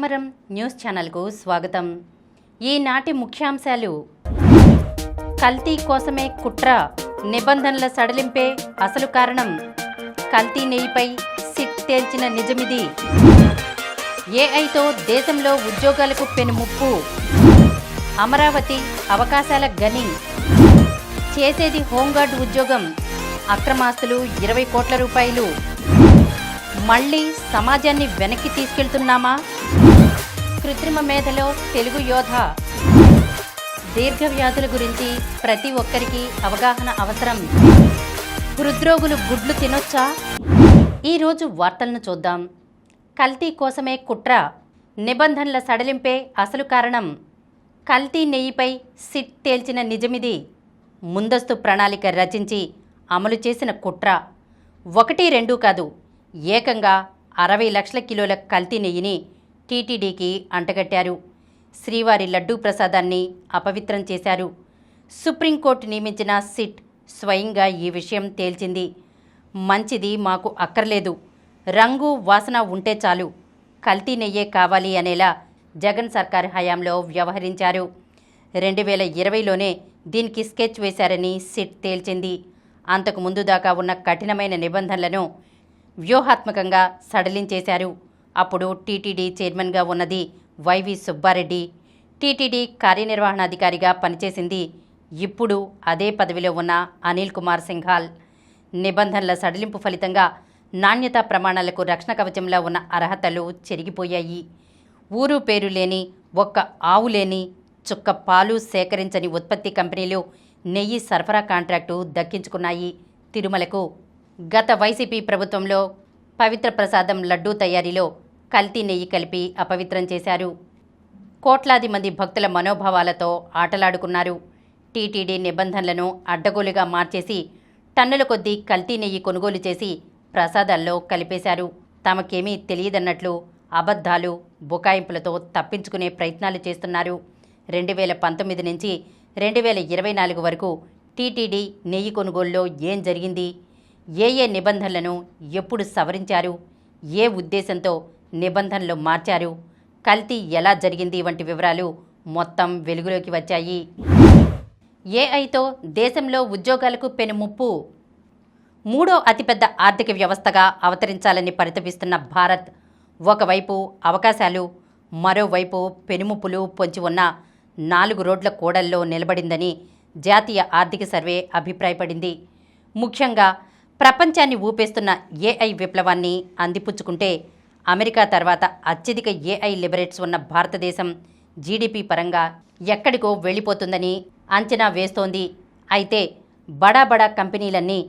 సమరం న్యూస్ ఛానల్కు స్వాగతం. ఈనాటి ముఖ్యాంశాలు: కల్తీ కోసమే కుట్ర, నిబంధనల సడలింపే అసలు కారణం, కల్తీ నెయ్యిపై సిట్ తేల్చిన నిజమిది, ఏఐతో దేశంలో ఉద్యోగాలకు పెనుముప్పు, అమరావతి అవకాశాల గని, చేసేది హోంగార్డ్ ఉద్యోగం, అక్రమాస్తులు 20 కోట్ల రూపాయలు, మళ్ళీ సమాజాన్ని వెనక్కి తీసుకెళ్తున్నామా, కృత్రిమ మేధలో తెలుగు యోధ, దీర్ఘవ్యాధుల గురించి ప్రతి ఒక్కరికి అవగాహన అవసరం, హృద్రోగులు గుడ్లు తినొచ్చా? ఈరోజు వార్తలను చూద్దాం. కల్తీ కోసమే కుట్ర, నిబంధనల సడలింపే అసలు కారణం, కల్తీ నెయ్యిపై సిట్ తేల్చిన నిజమిది, ముందస్తు ప్రణాళిక రచించి అమలు చేసిన కుట్ర. 1-2 కాదు, ఏకంగా 60 లక్షల కిలోల కల్తీ నెయ్యిని టీటీడీకి అంటగట్టారు. శ్రీవారి లడ్డూ ప్రసాదాన్ని అపవిత్రం చేశారు. సుప్రీంకోర్టు నియమించిన సిట్ స్వయంగా ఈ విషయం తేల్చింది. మంచిది మాకు అక్కర్లేదు, రంగు వాసన ఉంటే చాలు, కల్తీ నెయ్యే కావాలి అనేలా జగన్ సర్కార్ హయాంలో వ్యవహరించారు. 2020లోనే దీనికి స్కెచ్ వేశారని సిట్ తేల్చింది. అంతకుముందు దాకా ఉన్న కఠినమైన నిబంధనలను వ్యూహాత్మకంగా సడలించేశారు. అప్పుడు టీటీడీ చైర్మన్గా ఉన్నది వైవి సుబ్బారెడ్డి, టీటీడీ కార్యనిర్వహణాధికారిగా పనిచేసింది ఇప్పుడు అదే పదవిలో ఉన్న అనిల్ కుమార్ సింఘాల్. నిబంధనల సడలింపు ఫలితంగా నాణ్యతా ప్రమాణాలకు రక్షణ కవచంలా ఉన్న అర్హతలు చెరిగిపోయాయి. ఊరు పేరు లేని, ఒక్క ఆవు లేని, చుక్క పాలు సేకరించని ఉత్పత్తి కంపెనీలు నెయ్యి సరఫరా కాంట్రాక్టు దక్కించుకున్నాయి. తిరుమలకు గత వైసీపీ ప్రభుత్వంలో పవిత్ర ప్రసాదం లడ్డూ తయారీలో కల్తీ నెయ్యి కలిపి అపవిత్రం చేశారు. కోట్లాది మంది భక్తుల మనోభావాలతో ఆటలాడుకున్నారు. టీటీడీ నిబంధనలను అడ్డగోలుగా మార్చేసి టన్నుల కొద్దీ కల్తీ నెయ్యి కొనుగోలు చేసి ప్రసాదాల్లో కలిపేశారు. తమకేమీ తెలియదన్నట్లు అబద్ధాలు, బుకాయింపులతో తప్పించుకునే ప్రయత్నాలు చేస్తున్నారు. 2019 నుంచి 2024 వరకు టీటీడీ నెయ్యి కొనుగోలులో ఏం జరిగింది, ఏ నిబంధనలను ఎప్పుడు సవరించారు, ఏ ఉద్దేశంతో నిబంధనలు మార్చారు, కల్తీ ఎలా జరిగింది వంటి వివరాలు మొత్తం వెలుగులోకి వచ్చాయి. ఏఐతో దేశంలో ఉద్యోగాలకు పెనుముప్పు. 3వ అతిపెద్ద ఆర్థిక వ్యవస్థగా అవతరించాలని పరితపిస్తున్న భారత్ ఒకవైపు అవకాశాలు, మరోవైపు పెనుముప్పులు పొంచి ఉన్న 4 రోడ్ల కూడల్లో నిలబడిందని జాతీయ ఆర్థిక సర్వే అభిప్రాయపడింది. ముఖ్యంగా ప్రపంచాన్ని ఊపేస్తున్న ఏఐ విప్లవాన్ని అందిపుచ్చుకుంటే అమెరికా తర్వాత అత్యధిక ఏఐ లిబరేట్స్ ఉన్న భారతదేశం జీడీపీ పరంగా ఎక్కడికో వెళ్ళిపోతుందని అంచనా వేస్తోంది. అయితే బడా కంపెనీలన్నీ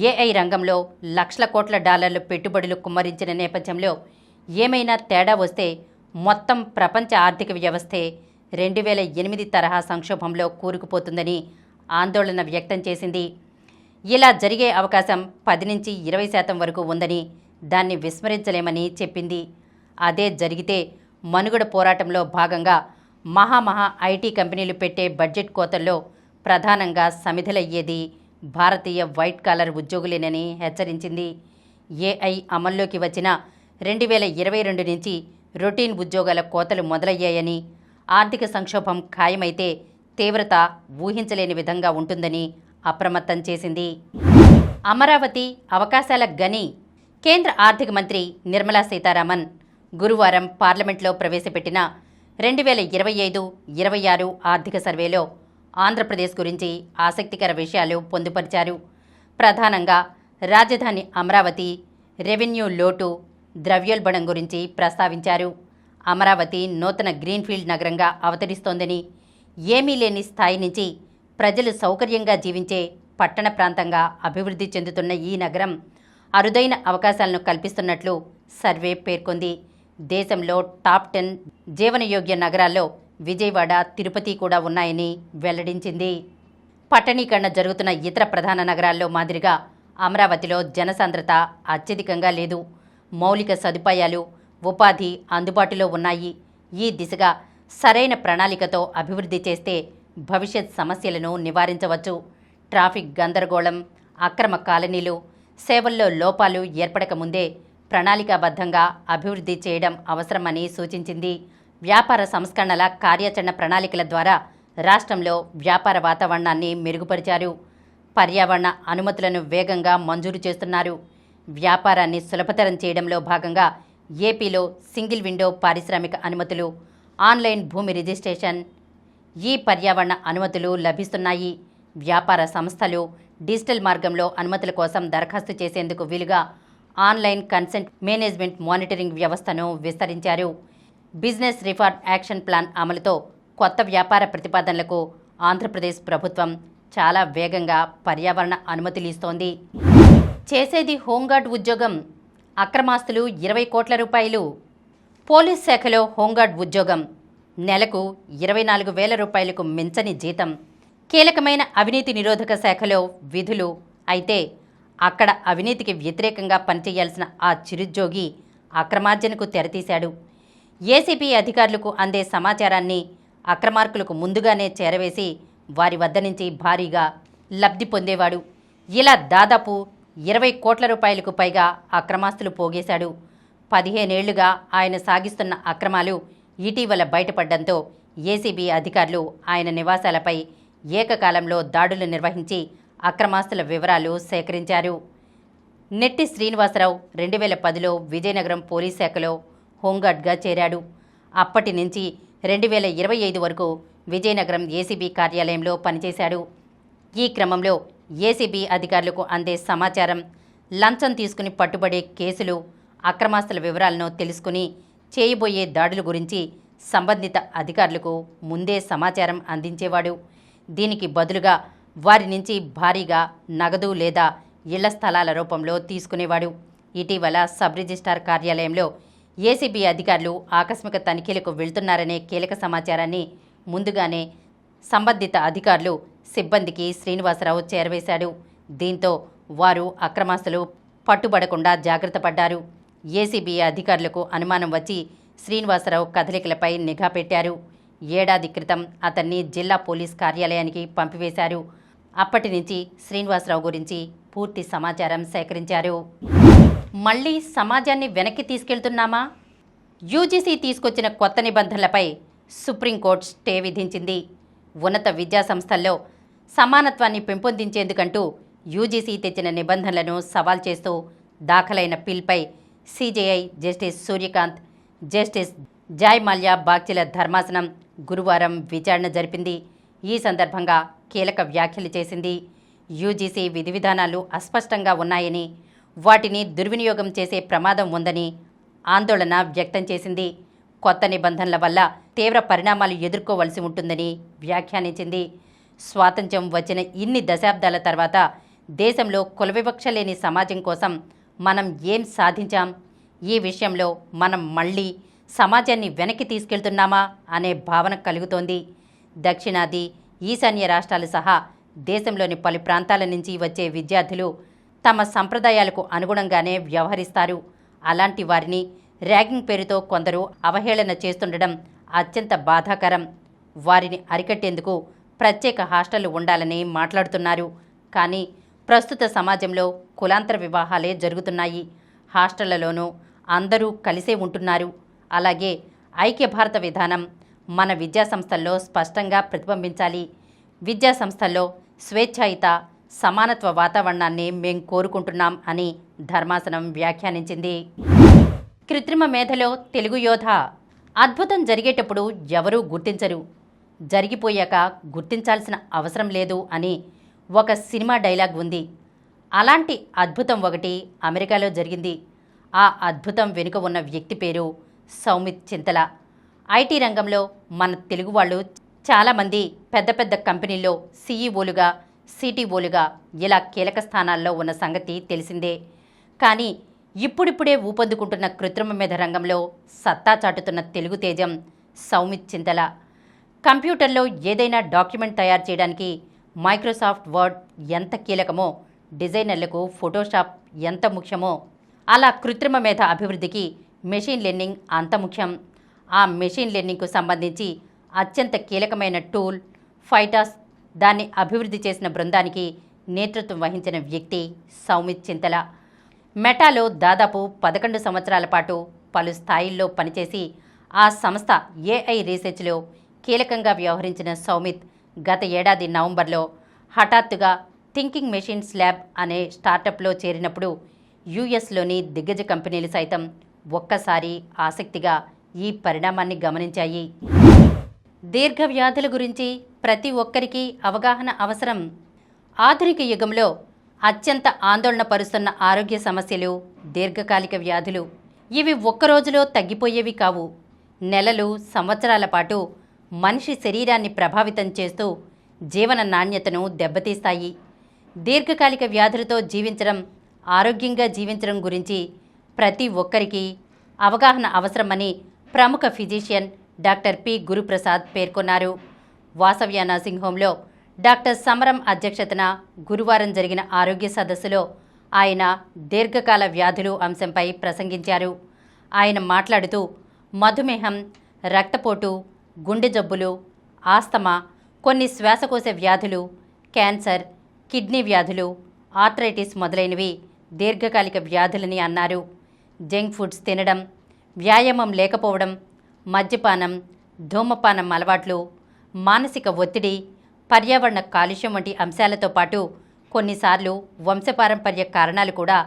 ఏఐ రంగంలో లక్షల కోట్ల డాలర్ల పెట్టుబడులు కుమ్మరించిన నేపథ్యంలో ఏమైనా తేడా వస్తే మొత్తం ప్రపంచ ఆర్థిక వ్యవస్థే 2008 తరహా సంక్షోభంలో కూరుకుపోతుందని ఆందోళన వ్యక్తం చేసింది. ఇలా జరిగే అవకాశం 10-20% వరకు ఉందని, దాన్ని విస్మరించలేమని చెప్పింది. అదే జరిగితే మనుగడ పోరాటంలో భాగంగా మహా ఐటీ కంపెనీలు పెట్టే బడ్జెట్ కోతల్లో ప్రధానంగా సమిధలయ్యేది భారతీయ వైట్ కాలర్ ఉద్యోగులేనని హెచ్చరించింది. ఏఐ అమల్లోకి వచ్చిన 2022 నుంచి రొటీన్ ఉద్యోగాల కోతలు మొదలయ్యాయని, ఆర్థిక సంక్షోభం ఖాయమైతే తీవ్రత ఊహించలేని విధంగా ఉంటుందని అప్రమత్తం చేసింది. అమరావతి అవకాశాల గని. కేంద్ర ఆర్థిక మంత్రి నిర్మలా సీతారామన్ గురువారం పార్లమెంట్లో ప్రవేశపెట్టిన 2025-26 ఆర్థిక సర్వేలో ఆంధ్రప్రదేశ్ గురించి ఆసక్తికర విషయాలు పొందుపరిచారు. ప్రధానంగా రాజధాని అమరావతి, రెవెన్యూ లోటు, ద్రవ్యోల్బణం గురించి ప్రస్తావించారు. అమరావతి నూతన గ్రీన్ఫీల్డ్ నగరంగా అవతరిస్తోందని, ఏమీ లేని స్థాయి నుంచి ప్రజలు సౌకర్యంగా జీవించే పట్టణ ప్రాంతంగా అభివృద్ధి చెందుతున్న ఈ నగరం అరుదైన అవకాశాలను కల్పిస్తున్నట్లు సర్వే పేర్కొంది. దేశంలో టాప్ 10 జీవనయోగ్య నగరాల్లో విజయవాడ, తిరుపతి కూడా ఉన్నాయని వెల్లడించింది. పట్టణీకరణ జరుగుతున్న ఇతర ప్రధాన నగరాల్లో మాదిరిగా అమరావతిలో జనసాంద్రత అత్యధికంగా లేదు. మౌలిక సదుపాయాలు, ఉపాధి అందుబాటులో ఉన్నాయి. ఈ దిశగా సరైన ప్రణాళికతో అభివృద్ధి చేస్తే భవిష్యత్ సమస్యలను నివారించవచ్చు. ట్రాఫిక్ గందరగోళం, అక్రమ కాలనీలు, సేవల్లో లోపాలు ఏర్పడక ముందే ప్రణాళికాబద్ధంగా అభివృద్ధి చేయడం అవసరమని సూచించింది. వ్యాపార సంస్కరణల కార్యాచరణ ప్రణాళికల ద్వారా రాష్ట్రంలో వ్యాపార వాతావరణాన్ని మెరుగుపరిచారు. పర్యావరణ అనుమతులను వేగంగా మంజూరు చేస్తున్నారు. వ్యాపారాన్ని సులభతరం చేయడంలో భాగంగా ఏపీలో సింగిల్ విండో పారిశ్రామిక అనుమతులు, ఆన్లైన్ భూమి రిజిస్ట్రేషన్, ఈ పర్యావరణ అనుమతులు లభిస్తున్నాయి. వ్యాపార సంస్థలు డిజిటల్ మార్గంలో అనుమతుల కోసం దరఖాస్తు చేసేందుకు వీలుగా ఆన్లైన్ కన్సెంట్ మేనేజ్మెంట్ మానిటరింగ్ వ్యవస్థను విస్తరించారు. బిజినెస్ రిఫార్మ్ యాక్షన్ ప్లాన్ అమలుతో కొత్త వ్యాపార ప్రతిపాదనలకు ఆంధ్రప్రదేశ్ ప్రభుత్వం చాలా వేగంగా పర్యావరణ అనుమతులు ఇస్తోంది. చేసేది హోంగార్డ్ ఉద్యోగం, అక్రమాస్తులు 20 కోట్ల రూపాయలు. పోలీస్ శాఖలో హోంగార్డ్ ఉద్యోగం, నెలకు 24,000 రూపాయలకు మించని జీతం. కీలకమైన అవినీతి నిరోధక శాఖలో విధులు. అయితే అక్కడ అవినీతికి వ్యతిరేకంగా పనిచేయాల్సిన ఆ చిరుద్యోగి అక్రమార్జనకు తెరతీశాడు. ఏసీబీ అధికారులకు అందే సమాచారాన్ని అక్రమార్కులకు ముందుగానే చేరవేసి వారి వద్ద నుంచి భారీగా లబ్ధి పొందేవాడు. ఇలా దాదాపు 20 కోట్ల రూపాయలకు పైగా అక్రమాస్తులు పోగేశాడు. 15 ఏళ్లుగా ఆయన సాగిస్తున్న అక్రమాలు ఇటీవల బయటపడడంతో ఏసీబీ అధికారులు ఆయన నివాసాలపై ఏకకాలంలో దాడులు నిర్వహించి అక్రమాస్తుల వివరాలు సేకరించారు. నెట్టి శ్రీనివాసరావు 2010లో విజయనగరం పోలీస్ శాఖలో హోంగార్డ్గా చేరాడు. అప్పటి నుంచి 2025 వరకు విజయనగరం ఏసీబీ కార్యాలయంలో పనిచేశాడు. ఈ క్రమంలో ఏసీబీ అధికారులకు అందే సమాచారం, లంచం తీసుకుని పట్టుబడే కేసులు, అక్రమాస్తుల వివరాలను తెలుసుకుని చేయబోయే దాడుల గురించి సంబంధిత అధికారులకు ముందే సమాచారం అందించేవాడు. దీనికి బదులుగా వారి నుంచి భారీగా నగదు లేదా ఇళ్ల స్థలాల రూపంలో తీసుకునేవాడు. ఇటీవల సబ్ రిజిస్ట్రార్ కార్యాలయంలో ఏసీబీ అధికారులు ఆకస్మిక తనిఖీలకు వెళ్తున్నారనే కీలక సమాచారాన్ని ముందుగానే సంబంధిత అధికారులు సిబ్బందికి శ్రీనివాసరావు చేరవేశాడు. దీంతో వారు అక్రమాస్తులు పట్టుబడకుండా జాగ్రత్త పడ్డారు. ఏసీబీ అధికారులకు అనుమానం వచ్చి శ్రీనివాసరావు కదలికలపై నిఘా పెట్టారు. ఏడాది క్రితం అతన్ని జిల్లా పోలీస్ కార్యాలయానికి పంపివేశారు. అప్పటి నుంచి శ్రీనివాసరావు గురించి పూర్తి సమాచారం సేకరించారు. మళ్ళీ సమాజాన్ని వెనక్కి తీసుకెళ్తున్నామా? యూజీసీ తీసుకొచ్చిన కొత్త నిబంధనలపై సుప్రీంకోర్టు స్టే విధించింది. ఉన్నత విద్యాసంస్థల్లో సమానత్వాన్ని పెంపొందించేందుకంటూ యూజీసీ తెచ్చిన నిబంధనలను సవాల్ చేస్తూ దాఖలైన పిల్పై CJI justice Suryakant, justice Joymalya బాగ్చిల ధర్మాసనం గురువారం విచారణ జరిపింది. ఈ సందర్భంగా కీలక వ్యాఖ్యలు చేసింది. యూజీసీ విధి విధానాలు అస్పష్టంగా ఉన్నాయని, వాటిని దుర్వినియోగం చేసే ప్రమాదం ఉందని ఆందోళన వ్యక్తం చేసింది. కొత్త నిబంధనల వల్ల తీవ్ర పరిణామాలు ఎదుర్కోవలసి ఉంటుందని వ్యాఖ్యానించింది. స్వాతంత్ర్యం వచ్చిన ఇన్ని దశాబ్దాల తర్వాత దేశంలో కులవివక్ష లేని సమాజం కోసం మనం ఏం సాధించాం? ఈ విషయంలో మనం మళ్ళీ సమాజాన్ని వెనక్కి తీసుకెళ్తున్నామా అనే భావన కలుగుతోంది. దక్షిణాది, ఈశాన్య రాష్ట్రాలు సహా దేశంలోని పలు ప్రాంతాల నుంచి వచ్చే విద్యార్థులు తమ సంప్రదాయాలకు అనుగుణంగానే వ్యవహరిస్తారు. అలాంటి వారిని ర్యాగింగ్ పేరుతో కొందరు అవహేళన చేస్తుండడం అత్యంత బాధాకరం. వారిని అరికట్టేందుకు ప్రత్యేక హాస్టళ్లు ఉండాలని మాట్లాడుతున్నారు. కానీ ప్రస్తుత సమాజంలో కులాంతర వివాహాలే జరుగుతున్నాయి. హాస్టళ్లలోనూ అందరూ కలిసే ఉంటున్నారు. అలాగే ఐక్య భారత విధానం మన విద్యాసంస్థల్లో స్పష్టంగా ప్రతిబింబించాలి. విద్యాసంస్థల్లో స్వేచ్ఛాయుత సమానత్వ వాతావరణాన్ని మేం కోరుకుంటున్నాం అని ధర్మాసనం వ్యాఖ్యానించింది. కృత్రిమ మేధలో తెలుగు యోధ, అద్భుతం జరిగేటప్పుడు ఎవరూ గుర్తించరు, జరిగిపోయాక గుర్తించాల్సిన అవసరం లేదు అని ఒక సినిమా డైలాగ్ ఉంది. అలాంటి అద్భుతం ఒకటి అమెరికాలో జరిగింది. ఆ అద్భుతం వెనుక ఉన్న వ్యక్తి పేరు సౌమిత్ చింతల. ఐటీ రంగంలో మన తెలుగు వాళ్ళు చాలామంది పెద్ద పెద్ద కంపెనీల్లో సీఈఓలుగా, సిటీఓలుగా ఇలా కీలక స్థానాల్లో ఉన్న సంగతి తెలిసిందే. కానీ ఇప్పుడిప్పుడే ఊపందుకుంటున్న కృత్రిమ మేధ రంగంలో సత్తా చాటుతున్న తెలుగు తేజం సౌమిత్ చింతల. కంప్యూటర్లో ఏదైనా డాక్యుమెంట్ తయారు చేయడానికి మైక్రోసాఫ్ట్ వర్డ్ ఎంత కీలకమో, డిజైనర్లకు ఫోటోషాప్ ఎంత ముఖ్యమో, అలా కృత్రిమ మేధ అభివృద్ధికి మెషిన్ లెర్నింగ్ అంత ముఖ్యం. ఆ మెషిన్ లెర్నింగ్కు సంబంధించి అత్యంత కీలకమైన టూల్ ఫైటాస్. దాన్ని అభివృద్ధి చేసిన బృందానికి నేతృత్వం వహించిన వ్యక్తి సౌమిత్ చింతల. మెటాలో దాదాపు 11 సంవత్సరాల పాటు పలు స్థాయిల్లో పనిచేసి ఆ సంస్థ ఏఐ రీసెర్చ్లో కీలకంగా వ్యవహరించిన సౌమిత్ గత ఏడాది నవంబర్లో హఠాత్తుగా థింకింగ్ మెషిన్స్ ల్యాబ్ అనే స్టార్టప్లో చేరినప్పుడు యుఎస్లోని దిగ్గజ కంపెనీలు సైతం ఒక్కసారి ఆసక్తిగా ఈ పరిణామాన్ని గమనించాయి. దీర్ఘవ్యాధుల గురించి ప్రతి ఒక్కరికి అవగాహన అవసరం. ఆధునిక యుగంలో అత్యంత ఆందోళన పరుస్తున్న ఆరోగ్య సమస్యలు దీర్ఘకాలిక వ్యాధులు. ఇవి ఒక్క రోజులో తగ్గిపోయేవి కావు. నెలలు, సంవత్సరాల పాటు మనిషి శరీరాన్ని ప్రభావితం చేస్తూ జీవన నాణ్యతను దెబ్బతీస్తాయి. దీర్ఘకాలిక వ్యాధులతో జీవించడం, ఆరోగ్యంగా జీవించడం గురించి ప్రతి ఒక్కరికి అవగాహన అవసరమని ప్రముఖ ఫిజిషియన్ డాక్టర్ పి గురుప్రసాద్ పేర్కొన్నారు. వాసవ్య నర్సింగ్ హోంలో డాక్టర్ సమరం అధ్యక్షతన గురువారం జరిగిన ఆరోగ్య సదస్సులో ఆయన దీర్ఘకాల వ్యాధులు అంశంపై ప్రసంగించారు. ఆయన మాట్లాడుతూ మధుమేహం, రక్తపోటు, గుండె జబ్బులు, ఆస్తమా, కొన్ని శ్వాసకోశ వ్యాధులు, క్యాన్సర్, కిడ్నీ వ్యాధులు, ఆర్థరైటిస్ మొదలైనవి దీర్ఘకాలిక వ్యాధులని అన్నారు. జంక్ ఫుడ్స్ తినడం, వ్యాయామం లేకపోవడం, మద్యపానం, ధూమపానం అలవాట్లు, మానసిక ఒత్తిడి, పర్యావరణ కాలుష్యం వంటి అంశాలతో పాటు కొన్నిసార్లు వంశపారంపర్య కారణాలు కూడా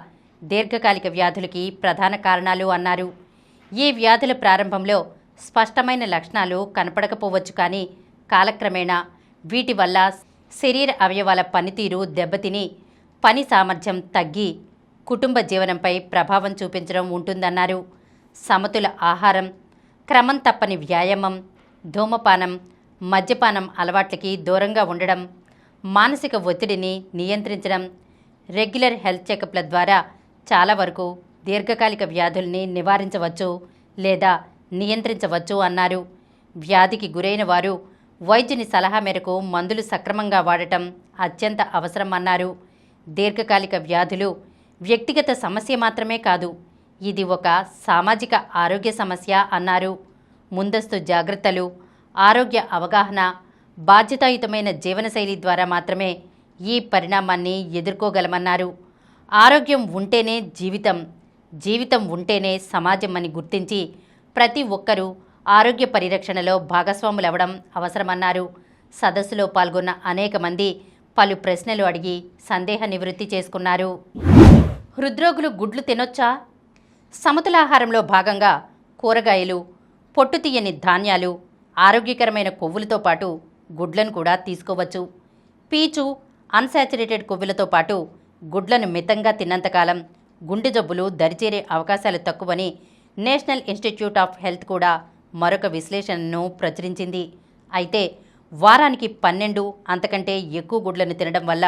దీర్ఘకాలిక వ్యాధులకి ప్రధాన కారణాలు అన్నారు. ఈ వ్యాధుల ప్రారంభంలో స్పష్టమైన లక్షణాలు కనపడకపోవచ్చు, కానీ కాలక్రమేణా వీటి వల్ల శరీర అవయవాల పనితీరు దెబ్బతిని పని సామర్థ్యం తగ్గి కుటుంబ జీవనంపై ప్రభావం చూపించడం ఉంటుందన్నారు. సమతుల ఆహారం, క్రమం తప్పని వ్యాయామం, ధూమపానం, మద్యపానం అలవాట్లకి దూరంగా ఉండడం, మానసిక ఒత్తిడిని నియంత్రించడం, రెగ్యులర్ హెల్త్ చెకప్ల ద్వారా చాలా వరకు దీర్ఘకాలిక వ్యాధుల్ని నివారించవచ్చు లేదా నియంత్రించవచ్చు అన్నారు. వ్యాధికి గురైన వారు వైద్యుని సలహా మేరకు మందులు సక్రమంగా వాడటం అత్యంత అవసరం అన్నారు. దీర్ఘకాలిక వ్యాధులు వ్యక్తిగత సమస్య మాత్రమే కాదు, ఇది ఒక సామాజిక ఆరోగ్య సమస్య అన్నారు. ముందస్తు జాగ్రత్తలు, ఆరోగ్య అవగాహన, బాధ్యతాయుతమైన జీవనశైలి ద్వారా మాత్రమే ఈ పరిణామాన్ని ఎదుర్కోగలమన్నారు. ఆరోగ్యం ఉంటేనే జీవితం, జీవితం ఉంటేనే సమాజం అని గుర్తించి ప్రతి ఒక్కరూ ఆరోగ్య పరిరక్షణలో భాగస్వాములవ్వడం అవసరమన్నారు. సదస్సులో పాల్గొన్న అనేక మంది పలు ప్రశ్నలు అడిగి సందేహ నివృత్తి చేసుకున్నారు. హృద్రోగులు గుడ్లు తినొచ్చా? సమతులాహారంలో భాగంగా కూరగాయలు, పొట్టు తీయని ధాన్యాలు, ఆరోగ్యకరమైన కొవ్వులతో పాటు గుడ్లను కూడా తీసుకోవచ్చు. పీచు, అన్సాచురేటెడ్ కొవ్వులతో పాటు గుడ్లను మితంగా తిన్నంతకాలం గుండె జబ్బులు దరిచేరే అవకాశాలు తక్కువని నేషనల్ ఇన్స్టిట్యూట్ ఆఫ్ హెల్త్ కూడా మరొక విశ్లేషణను ప్రచురించింది. అయితే వారానికి 12 అంతకంటే ఎక్కువ గుడ్లను తినడం వల్ల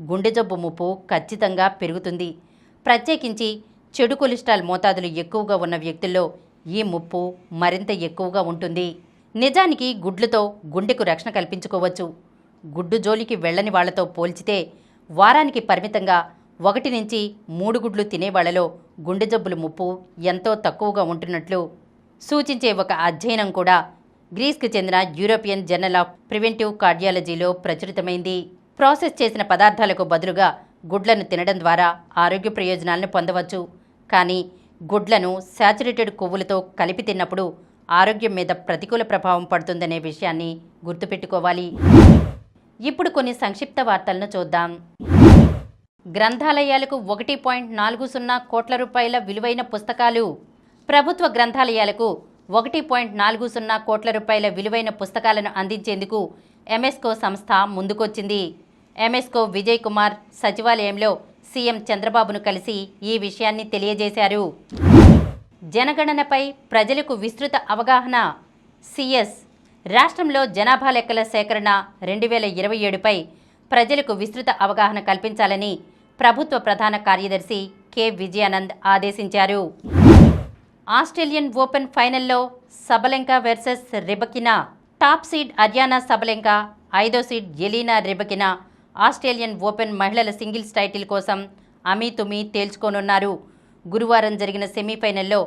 గుండె జబ్బు ముప్పు ఖచ్చితంగా పెరుగుతుంది. ప్రత్యేకించి చెడు కొలెస్ట్రాల్ మోతాదులు ఎక్కువగా ఉన్న వ్యక్తుల్లో ఈ ముప్పు మరింత ఎక్కువగా ఉంటుంది. నిజానికి గుడ్లతో గుండెకు రక్షణ కల్పించుకోవచ్చు. గుడ్డు జోలికి వెళ్ళని వాళ్లతో పోల్చితే వారానికి పరిమితంగా 1 నుంచి 3 గుడ్లు తినేవాళ్లలో గుండె జబ్బుల ముప్పు ఎంతో తక్కువగా ఉంటున్నట్లు సూచించే ఒక అధ్యయనం కూడా గ్రీస్కు చెందిన యూరోపియన్ జర్నల్ ఆఫ్ ప్రివెంటివ్ కార్డియాలజీలో ప్రచురితమైంది. ప్రాసెస్ చేసిన పదార్థాలకు బదులుగా గుడ్లను తినడం ద్వారా ఆరోగ్య ప్రయోజనాలను పొందవచ్చు. కానీ గుడ్లను శాచురేటెడ్ కొవ్వులతో కలిపి తిన్నప్పుడు ఆరోగ్యం మీద ప్రతికూల ప్రభావం పడుతుందనే విషయాన్ని గుర్తుపెట్టుకోవాలి. ఇప్పుడు కొన్ని సంక్షిప్త వార్తలను చూద్దాం. గ్రంథాలయాలకు 1.40 కోట్ల రూపాయల విలువైన పుస్తకాలు. ప్రభుత్వ గ్రంథాలయాలకు 1.40 కోట్ల రూపాయల విలువైన పుస్తకాలను అందించేందుకు ఎంఎస్కో సంస్థ ముందుకొచ్చింది. ఎంఎస్కో విజయ్ కుమార్ సచివాలయంలో సీఎం చంద్రబాబును కలిసి ఈ విషయాన్ని తెలియజేశారు. జనగణనపై ప్రజలకు విస్తృత అవగాహన. సిఎస్ రాష్ట్రంలో జనాభా లెక్కల సేకరణ 2027పై ప్రజలకు విస్తృత అవగాహన కల్పించాలని ప్రభుత్వ ప్రధాన కార్యదర్శి కె విజయానంద్ ఆదేశించారు. ఆస్ట్రేలియన్ ఓపెన్ ఫైనల్లో Sabalenka versus Rybakina. Top seed Aryna Sabalenka, 5వ seed Elena Rybakina Australian open మహిళల సింగిల్స్ టైటిల్ కోసం అమీతుమీ తేల్చుకోనున్నారు. గురువారం జరిగిన సెమీఫైనల్లో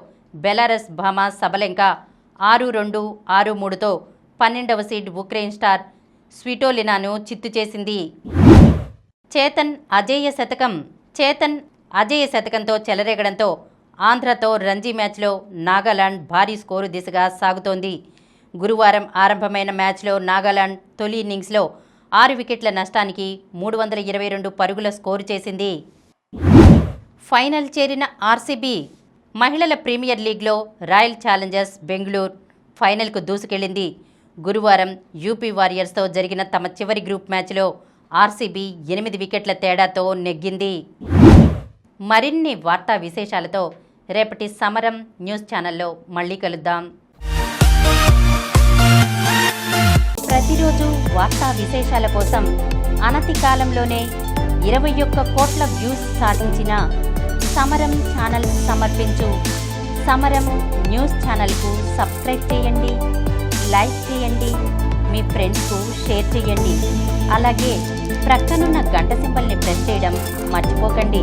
బెలారస్ భామా సబలెంకా 6-2, 6-3తో 12వ సీడ్ ఉక్రెయిన్ స్టార్ స్విటోలినాను చిత్తు చేసింది. చేతన్ అజేయ శతకం. చేతన్ అజేయ శతకంతో చెలరేగడంతో ఆంధ్రతో రంజీ మ్యాచ్లో నాగాలాండ్ భారీ స్కోరు దిశగా సాగుతోంది. గురువారం ఆరంభమైన మ్యాచ్లో నాగాలాండ్ తొలి ఇన్నింగ్స్లో 6 వికెట్ల నష్టానికి 322 పరుగుల స్కోరు చేసింది. ఫైనల్ చేరిన ఆర్సీబీ మహిళల ప్రీమియర్ లీగ్లో రాయల్ ఛాలెంజర్స్ బెంగళూరు ఫైనల్కు దూసుకెళ్లింది. గురువారం యూపీ వారియర్స్తో జరిగిన తమ చివరి గ్రూప్ మ్యాచ్లో ఆర్సీబీ 8 వికెట్ల తేడాతో నెగ్గింది. మరిన్ని వార్తా విశేషాలతో రేపటి సమరం న్యూస్ ఛానల్లో మళ్ళీ కలుద్దాం. ప్రతిరోజు వార్తా విశేషాల కోసం అనతి కాలంలోనే 21 కోట్ల వ్యూస్ సాధించిన సమరం ఛానల్ సమర్పించు సమరం న్యూస్ ఛానల్కు సబ్స్క్రైబ్ చేయండి, లైక్ చేయండి, మీ ఫ్రెండ్స్కు షేర్ చేయండి. అలాగే ప్రక్కనున్న గంట సింబల్ని ప్రెస్ చేయడం మర్చిపోకండి.